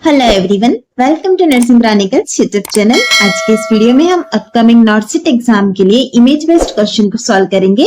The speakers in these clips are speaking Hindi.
Hello everyone, welcome to nursing chronicles YouTube channel. आज के इस वीडियो में हम अपकमिंग नॉर्सिट एग्जाम के लिए इमेज बेस्ड क्वेश्चन को सॉल्व करेंगे।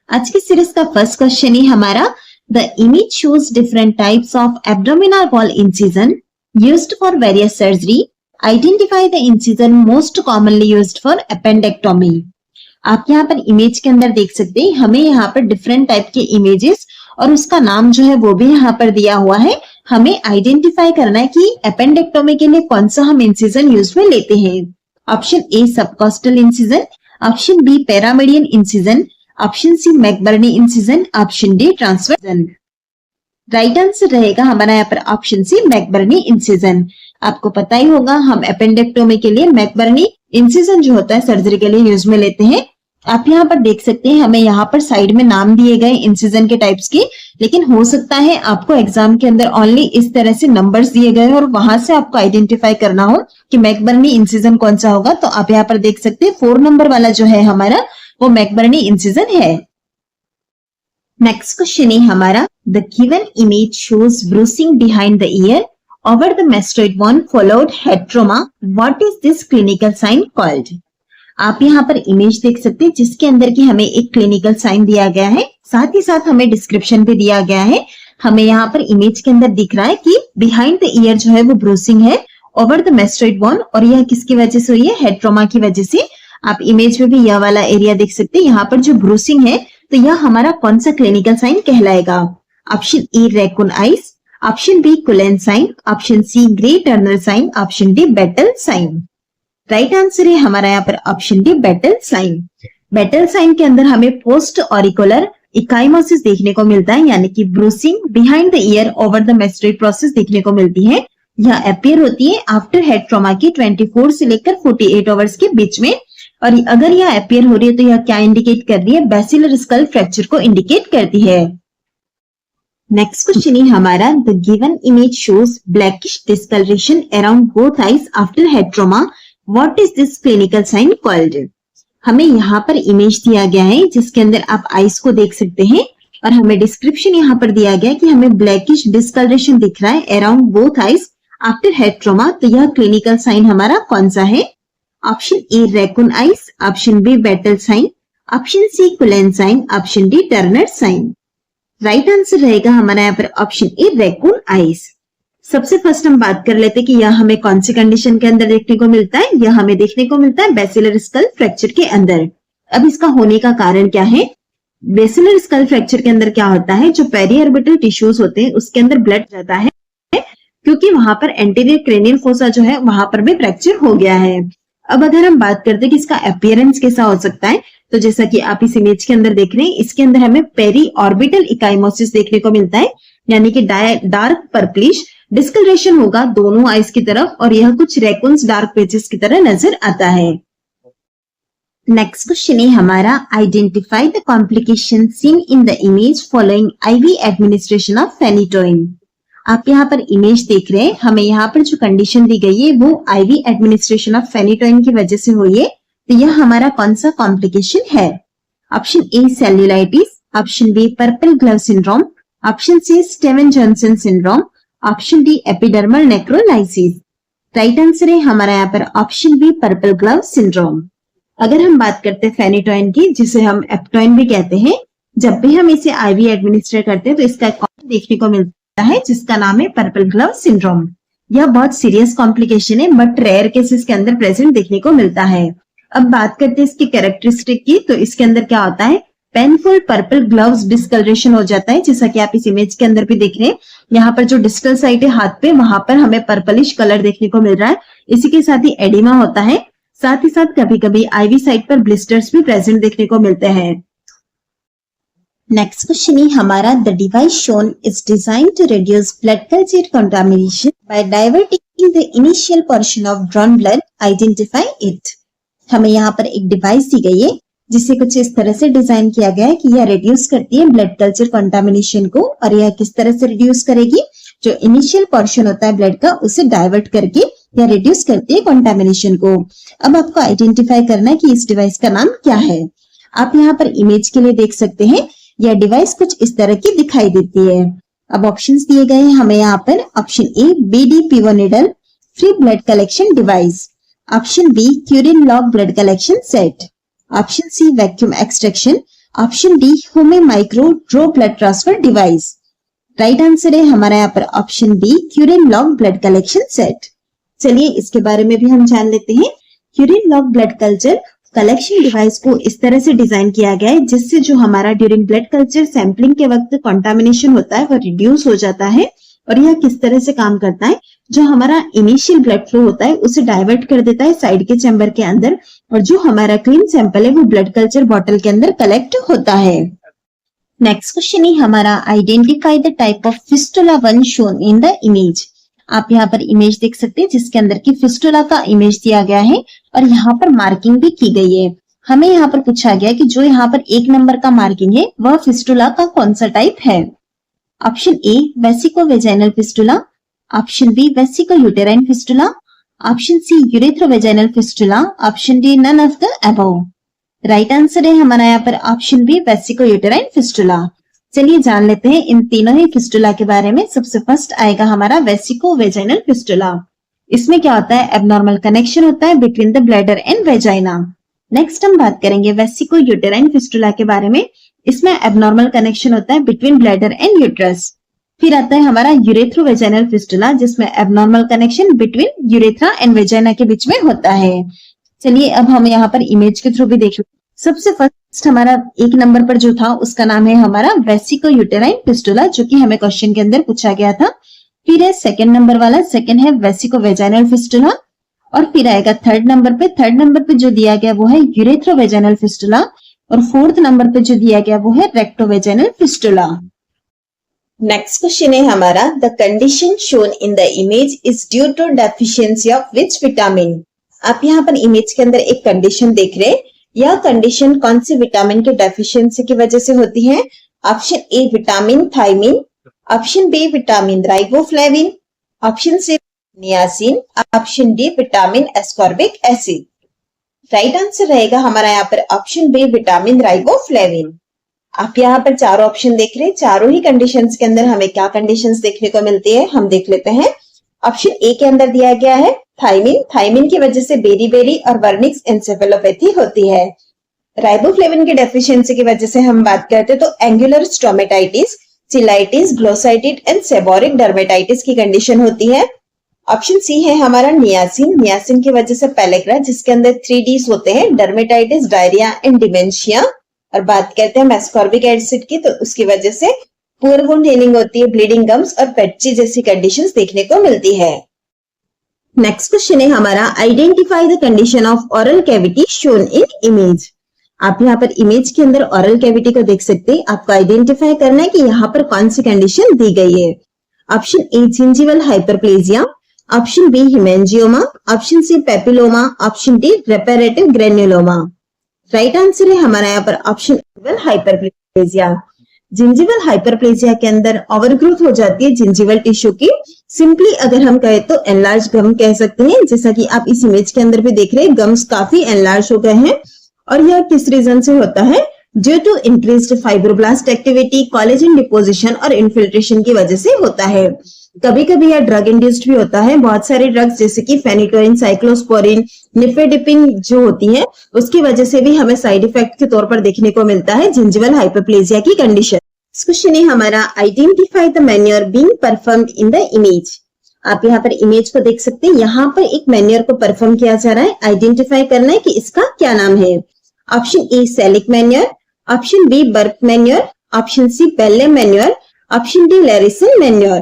आज की सीरीज का फर्स्ट क्वेश्चन ही हमारा the image shows different types of abdominal wall incision used for various surgery. Identify the incision most commonly used for appendectomy. आप यहाँ पर इमेज के अंदर देख सकते हैं, हमें यहाँ पर डिफरेंट टाइप के इमेजेस और उसका नाम जो है वो भी यहाँ पर दिया हुआ है। हमें आइडेंटिफाई करना है कि एपेंडेक्टोमी के लिए कौन सा हम इंसिजन यूज में लेते हैं। Option A subcostal incision, option B paramedian incision, option C McBurney incision, option D transverse. Right answer रहेगा हमारा यहाँ पर ऑप्शन सी मैकबर्नी इंसिजन। आपको पता ही होगा हम एपेंडेक्टोमी के लिए मैकबर्नी इंसिजन जो होता है सर्जरी के लिए यूज में लेते हैं। आप यहाँ पर देख सकते हैं, हमें यहाँ पर साइड में नाम दिए गए इंसिजन के टाइप्स के, लेकिन हो सकता है आपको एग्जाम के अंदर ओनली इस तरह से नंबर्स दिए गए और वहां से आपको आइडेंटिफाई करना हो कि मैकबर्नी इंसिजन कौन सा होगा। तो आप यहाँ पर देख सकते हैं 4 नंबर वाला जो है हमारा वो मैकबर्नी इंसिजन है। नेक्स्ट क्वेश्चन है हमारा the given image shows bruising behind the ear over the mastoid bone followed head trauma. What is this clinical sign called? आप यहाँ पर इमेज देख सकते हैं जिसके अंदर की हमें एक क्लिनिकल साइन दिया गया है, साथ ही साथ हमें डिस्क्रिप्शन भी दिया गया है। हमें यहाँ पर इमेज के अंदर दिख रहा है कि बिहाइंड द ईयर जो है वो ब्रूसिंग है ओवर द mastoid bone, और यह किसकी वजह से हुई है? हेड ट्रॉमा की वजह से। आप इमेज में भी यह वाला एरिया देख सकते हैं, यहाँ पर जो ब्रूसिंग है तो यह हमारा कौन सा क्लिनिकल साइन कहलाएगा? Option A raccoon eyes, option B Cullen sign, option C Grey Turner sign, option D Battle sign. Right answer है हमारा यहाँ पर option D Battle sign. Battle sign के अंदर हमें पोस्ट ऑरिकुलर इकाइमोसिस देखने को मिलता है, यानी कि bruising behind the ear over the mastoid process देखने को मिलती है। यह अपियर होती है आफ्टर हेड ट्रॉमा की 24 से लेकर 48 आवर्स के बीच में, और अगर यह अपियर हो रही है तो यह क्या इंडिकेट कर रही है? बेसिलर स्कल फ्रैक्चर को इंडिकेट करती है। नेक्स्ट क्वेश्चन है हमारा the given image shows blackish discoloration around both eyes after head trauma. What is this clinical sign called? हमें यहाँ पर इमेज दिया गया है जिसके अंदर आप आईज को देख सकते हैं, और हमें डिस्क्रिप्शन यहाँ पर दिया गया है कि हमें ब्लैकिश डिस्कलरेशन दिख रहा है around both eyes after head trauma. तो यह क्लिनिकल साइन हमारा कौन सा है? Option A raccoon eyes, option B Battle sign, option C Cullen sign, option D Turner sign. Right answer रहेगा हमारा यहाँ पर ऑप्शन ए रैकून आइज। सबसे फर्स्ट हम बात कर लेते हैं कि यह हमें कौन सी कंडीशन के अंदर देखने को मिलता है? यह हमें देखने को मिलता है बेसिलर स्कल फ्रैक्चर के अंदर। अब इसका होने का कारण क्या है? बेसिलर स्कल फ्रैक्चर के अंदर क्या होता है, जो पेरीऑर्बिटल टिश्यूज होते हैं उसके अंदर ब्लड जाता है, क्योंकि वहां पर एंटीरियर क्रेनियल फोसा जो है वहां पर भी फ्रैक्चर हो गया है। अब अगर हम बात करते हैं कि इसका अपीयरेंस कैसा हो सकता है, तो जैसा कि आप इस इमेज के अंदर देख रहे हैं, इसके अंदर हमें पेरी ऑर्बिटल इकाइमोसिस देखने को मिलता है, यानी कि डार्क पर्पलिश डिस्कलरेशन होगा दोनों आईज की तरफ, और यह कुछ रैकून्स डार्क पेजेस की तरह नजर आता है। नेक्स्ट क्वेश्चन है हमारा identify the complication seen in the image following IV administration of phenytoin. आप यहाँ पर इमेज देख रहे हैं, हमें यहाँ पर जो कंडीशन दी गई है वो आईवी एडमिनिस्ट्रेशन ऑफ फेनिटोइन की वजह से हुई है। तो यह हमारा कौन सा कॉम्प्लिकेशन है? Option A cellulitis, option B purple glove syndrome, option C Steven Johnson syndrome, option D epidermal necrolysis. Right answer है हमारा यहाँ पर option B purple glove syndrome. अगर हम बात करते हैं फेनिटोइन की, जिसे हम एप्टोइन भी कहते हैं, जब भी हम इसे आईवी एडमिनिस्ट्रेट करते हैं तो इसका कॉम्प्लिकेशन देखने को मिलता है जिसका नाम है पर्पल ग्लव सिंड्रोम। यह बहुत सीरियस कॉम्प्लिकेशन है, बट रेयर केसेस के अंदर प्रेजेंट देखने को मिलता है। अब बात करते हैं इसकी कैरेक्टरिस्टिक की, तो इसके अंदर क्या होता है? पेनफुल पर्पल ग्लव्स डिस्कलरेशन हो जाता है, जैसा कि आप इस इमेज के अंदर भी देख रहे हैं। यहाँ पर जो डिस्टल साइड है हाथ पे, वहां पर हमें पर्पलिश कलर देखने को मिल रहा है। इसी के साथ ही एडिमा होता है, साथ ही साथ कभी कभी आईवी साइड पर ब्लिस्टर्स भी प्रेजेंट देखने को मिलते हैं। नेक्स्ट क्वेश्चन है हमारा the device shown is design to reduce blood culture contamination by diverting the initial portion of drawn blood. Identify it. हमें यहाँ पर एक डिवाइस दी गई है जिसे कुछ इस तरह से डिजाइन किया गया है कि यह रिड्यूस करती है ब्लड कल्चर कंटामिनेशन को, और यह किस तरह से रिड्यूस करेगी? जो इनिशियल पोर्शन होता है ब्लड का उसे डाइवर्ट करके यह रिड्यूस करती है कंटामिनेशन को। अब आपको आइडेंटिफाई करना है कि इस डिवाइस का नाम क्या है। आप यहाँ पर इमेज के लिए देख सकते हैं, यह डिवाइस कुछ इस तरह की दिखाई देती है। अब ऑप्शंस दिए गए हैं हमें यहाँ पर। Option A BDPO needle free blood collection device, option B Kurin lock blood collection set, option C vacuum extraction, option D home micro draw blood transfer device. Right answer है हमारा यहाँ पर option B Kurin lock blood collection set. चलिए इसके बारे में भी हम जान लेते हैं। Kurin lock blood culture collection device को इस तरह से डिजाइन किया गया है जिससे जो हमारा ड्यूरिंग ब्लड कल्चर सैंपलिंग के वक्त कंटामिनेशन होता है वो रिड्यूस हो जाता है। और यह किस तरह से काम करता है, जो हमारा इनिशियल ब्लड फ्लो होता है उसे डाइवर्ट कर देता है साइड के चैम्बर के अंदर, और जो हमारा क्लीन सैंपल है वो ब्लड कल्चर बॉटल के अंदर कलेक्ट होता है। नेक्स्ट क्वेश्चन है हमारा identify the type of fistula 1 shown in the image. आप यहाँ पर इमेज देख सकते हैं जिसके अंदर की फिस्टुला का इमेज दिया गया है और यहाँ पर मार्किंग भी की गई है। हमें यहाँ पर पूछा गया कि जो यहाँ पर 1 नंबर का मार्किंग है वह फिस्टुला का कौन सा टाइप है। Option A vesicovaginal fistula, option B vesicouterine fistula, option C urethrovaginal fistula, option D none of the above. Right answer है हमारा यहाँ पर option B vesicouterine fistula. चलिए जान लेते हैं इन तीनों ही फिस्टुला के बारे में। सबसे फर्स्ट आएगा हमारा वेसिको वेजाइनल फिस्टुला। इसमें क्या होता है, एबनॉर्मल कनेक्शन होता है between the bladder and vagina. Next हम बात करेंगे वेसिको यूटेराइन फिस्टुला के बारे में। इसमें एबनॉर्मल कनेक्शन होता है बिटवीन ब्लैडर एंड यूट्रस। फिर आता है हमारा यूरेथ्रो वेजाइनल फिस्टुला जिसमें abnormal connection between urethra and vagina के बीच में होता है। चलिए अब हम यहाँ पर इमेज के थ्रू भी देख लेते हैं। सबसे फर्स्ट हमारा 1 नंबर पर जो था उसका नाम है हमारा वेसिको यूटेराइन फिस्टुला, जो कि हमें क्वेश्चन के अंदर पूछा गया था। फिर है 2nd नंबर वाला, सेकंड है वेसिको वेजाइनल फिस्टुला। और फिर आएगा 3rd नंबर पे, 3rd नंबर पे जो दिया गया वो है यूरेथ्रो वेजाइनल फिस्टुला। और 4th नंबर पे जो दिया गया वो है recto vaginal fistula. Next question है हमारा the condition shown in the image is due to deficiency of which vitamin. आप यहाँ पर इमेज के अंदर एक कंडीशन देख रहे हैं। यह कंडीशन कौन से विटामिन के डेफिशिएंसी की वजह से होती है। Option A vitamin thiamine, option B vitamin riboflavin, option C niacin, option D vitamin ascorbic acid. Right answer रहेगा हमारा यहाँ पर ऑप्शन बी विटामिन राइबोफ्लेविन। आप यहाँ पर चारों ऑप्शन देख रहे हैं। चारों ही कंडीशंस के अंदर हमें क्या कंडीशंस देखने को मिलती है हम देख लेते हैं। ऑप्शन ए के अंदर दिया गया है थायमिन, थायमिन की वजह से बेरी और वर्निक्स एंसेफेलोपैथी होती है। राइबोफ्लेविन की डेफिशिएंसी की वजह से हम बात करते हैं तो angular stomatitis, cheilitis, glossitis and seborrhoeic dermatitis की कंडीशन होती है। ऑप्शन सी है हमारा नियासिन, नियासिन की वजह से पेलेग्रा जिसके अंदर 3 Ds होते हैं, डर्मेटाइटिस, डायरिया एंड डिमेंशिया। और बात करते हैं एस्कॉर्बिक एसिड की तो उसकी वजह से पुअर वुंड हीलिंग होती है, ब्लीडिंग गम्स और पेप्ची जैसी कंडीशंस देखने को मिलती है। नेक्स्ट क्वेश्चन है हमारा identify the condition of oral cavity shown in image. आप यहाँ पर इमेज के अंदर ओरल कैविटी को देख सकते हैं। आपको आइडेंटिफाई करना है कि यहाँ पर कौन सी कंडीशन दी गई है। Option A gingival hyperplasia, option B haemangioma, option C papilloma, option D reparative granuloma. Right answer है हमारा यहाँ पर ऑप्शन हाइपरप्लेजिया। जिंजिवल हाइपरप्लेजिया के अंदर ओवरग्रोथ हो जाती है जिंजिवल टिश्यू की। सिंपली अगर हम कहें तो एनलार्ज गम कह सकते हैं। जैसा कि आप इस इमेज के अंदर भी देख रहे हैं, गम्स काफी एनलार्ज हो गए हैं। और यह किस रीजन से होता है, due to increased fibroblast activity, collagen deposition और इन्फिल्ट्रेशन की वजह से होता है। कभी कभी यह ड्रग इंड्यूस्ड भी होता है। बहुत सारे ड्रग्स जैसे कि फेनिटोइन, साइक्लोस्पोरिन, निफेडिपिन जो होती है उसकी वजह से भी हमें साइड इफेक्ट के तौर पर देखने को मिलता है जिंजिवल हाइपरप्लेजिया की कंडीशन। क्वेश्चन है हमारा identify the manure being performed in the image. आप यहाँ पर इमेज को देख सकते हैं। यहाँ पर एक मैन्योर को परफॉर्म किया जा रहा है। आइडेंटिफाई करना है कि इसका क्या नाम है। Option A Sellick manoeuvre, option B Burke manoeuvre, option C Pele manoeuvre, option D Larson manoeuvre.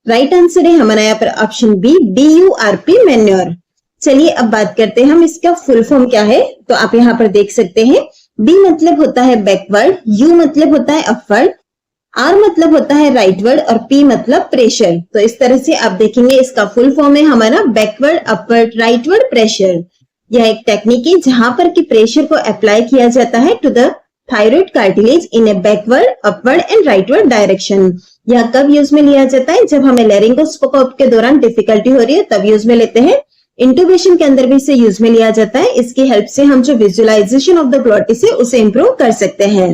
Right answer है हमारा यहाँ पर ऑप्शन बी DURP मैन्योर। चलिए अब बात करते हैं हम इसका फुल फॉर्म क्या है। तो आप यहाँ पर देख सकते हैं B मतलब होता है बैकवर्ड, U मतलब होता है अपवर्ड, R मतलब होता है राइटवर्ड और P मतलब प्रेशर। तो इस तरह से आप देखेंगे इसका फुल फॉर्म है हमारा बैकवर्ड, अपवर्ड, राइटवर्ड, प्रेशर। यह एक टेक्निक है जहां पर कि प्रेशर को अप्लाई किया जाता है to the thyroid cartilage in a backward, upward and rightward direction. यह कब यूज में लिया जाता है, जब हमें लैरिंगोस्कोप के दौरान डिफिकल्टी हो रही है तब यूज में लेते हैं। इंटुबेशन के अंदर भी इसे यूज में लिया जाता है। इसकी हेल्प से हम जो विजुअलाइजेशन ऑफ द ग्लोटिस है उसे इंप्रूव कर सकते हैं।